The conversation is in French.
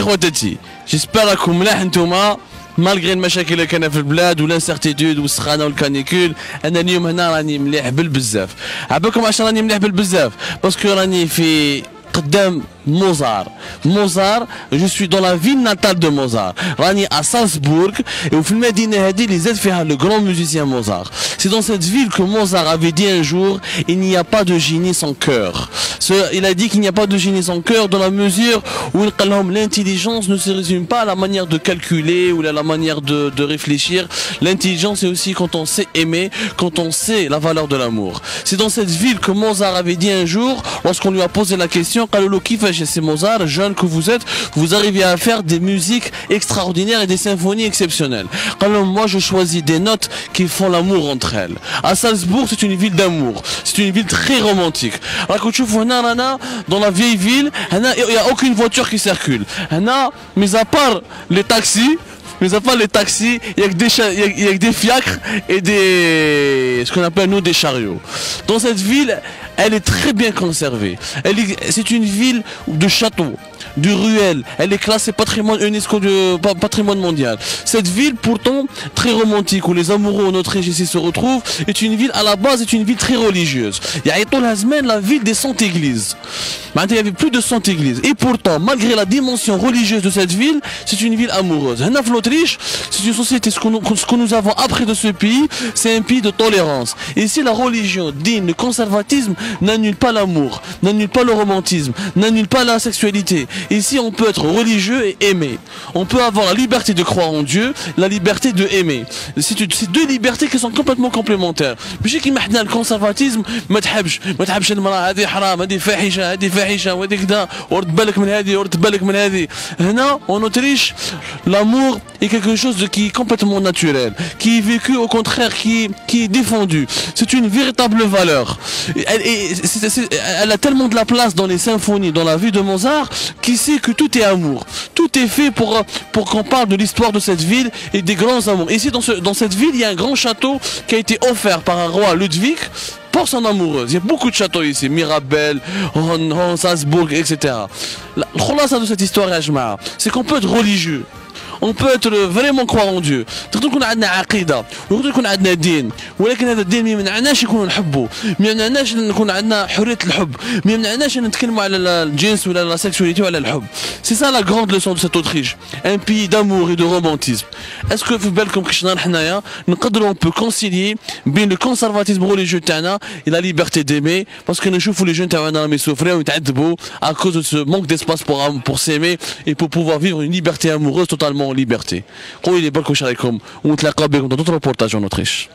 خوتي خواتاتي جيسبر راكم ملاح نتوما مالغري المشاكل اللي كاينه في البلاد والانسيرتيتود والسخانه والكانيكول. انا اليوم هنا راني مليح بالبزاف. عباكم علاش راني مليح بالبزاف؟ باسكو راني في قدام موزار. جو سوي دون لا فيل ناتال دو موزار. راني à Salzbourg وفي المدينة هذه اللي زاد فيها le grand musicien Mozart. C'est dans cette ville que Mozart avait dit un jour il n'y a pas de génie sans cœur. Il a dit qu'il n'y a pas de génie sans cœur dans la mesure où l'intelligence ne se résume pas à la manière de calculer ou à la manière de réfléchir. L'intelligence c'est aussi quand on sait aimer, quand on sait la valeur de l'amour. C'est dans cette ville que Mozart avait dit un jour, lorsqu'on lui a posé la question, c'est Mozart, jeune que vous êtes, vous arrivez à faire des musiques extraordinaires et des symphonies exceptionnelles. Alors moi je choisis des notes qui font l'amour entre elles. À Salzbourg c'est une ville d'amour, c'est une ville très romantique. Dans la vieille ville, il n'y a aucune voiture qui circule. Mis à part les taxis, il y a que des fiacres et ce qu'on appelle nous des chariots. Dans cette ville, elle est très bien conservée. C'est une ville de châteaux, de ruelles. Elle est classée patrimoine UNESCO de patrimoine mondial. Cette ville, pourtant très romantique, où les amoureux en Autriche ici se retrouvent, est une ville à la base est une ville très religieuse. Il y a la ville des 100 églises. Maintenant, il y avait plus de 100 églises. Et pourtant, malgré la dimension religieuse de cette ville, c'est une ville amoureuse. L'Autriche, c'est une société. Ce que nous avons appris de ce pays, c'est un pays de tolérance. Et ici, la religion, le conservatisme n'annule pas l'amour, n'annule pas le romantisme, n'annule pas la sexualité. Ici, on peut être religieux et aimer. On peut avoir la liberté de croire en Dieu, la liberté de aimer. C'est deux libertés qui sont complètement complémentaires. ماشي كيما حنا الكونسرفاتيزم ما تحبش المرأة هذه حرام هذه فاحشة وهذه كذا ورد بالك من هذه ورد بالك من هذه. هنا en Autriche, l'amour est quelque chose qui est complètement naturel, qui est vécu au contraire, qui est défendu. C'est une véritable valeur. Elle a tellement de la place dans les symphonies, dans la vie de Mozart, qui sait que tout est amour. Tout est fait pour qu'on parle de l'histoire de cette ville et des grands amours. Ici, dans cette ville, il y a un grand château qui a été offert par un roi Ludwig pour son amoureuse. Il y a beaucoup de châteaux ici, Mirabel, Salzbourg, etc. Le khulasa de cette histoire, c'est qu'on peut être religieux. On peut être vraiment croire en Dieu. تقدر يكون عندنا عقيدة، ويقدر يكون عندنا دين، ولكن هذا الدين ما يمنعناش يكون نحبه، ما يمنعناش نكون عندنا حرية الحب، ما يمنعناش نتكلموا على الجنس ولا لا سيكسواليتي ولا الحب. C'est ça la grande leçon de cette Autriche. Un pays d'amour et de romantisme. Est-ce que في بالكم كيفاش حنايا نقدروا on peut concilier بين le conservatisme religieux تاعنا et la liberté d'aimer parce que نشوفوا les jeunes تاعنا راهم يسوفروا ويتعذبوا à cause de ce manque d'espace pour s'aimer et pour pouvoir vivre une liberté amoureuse totalement en liberté. قولي لي بالكم واش رايكم ونتلاقاو بكم dans d'autres reportages en Autriche.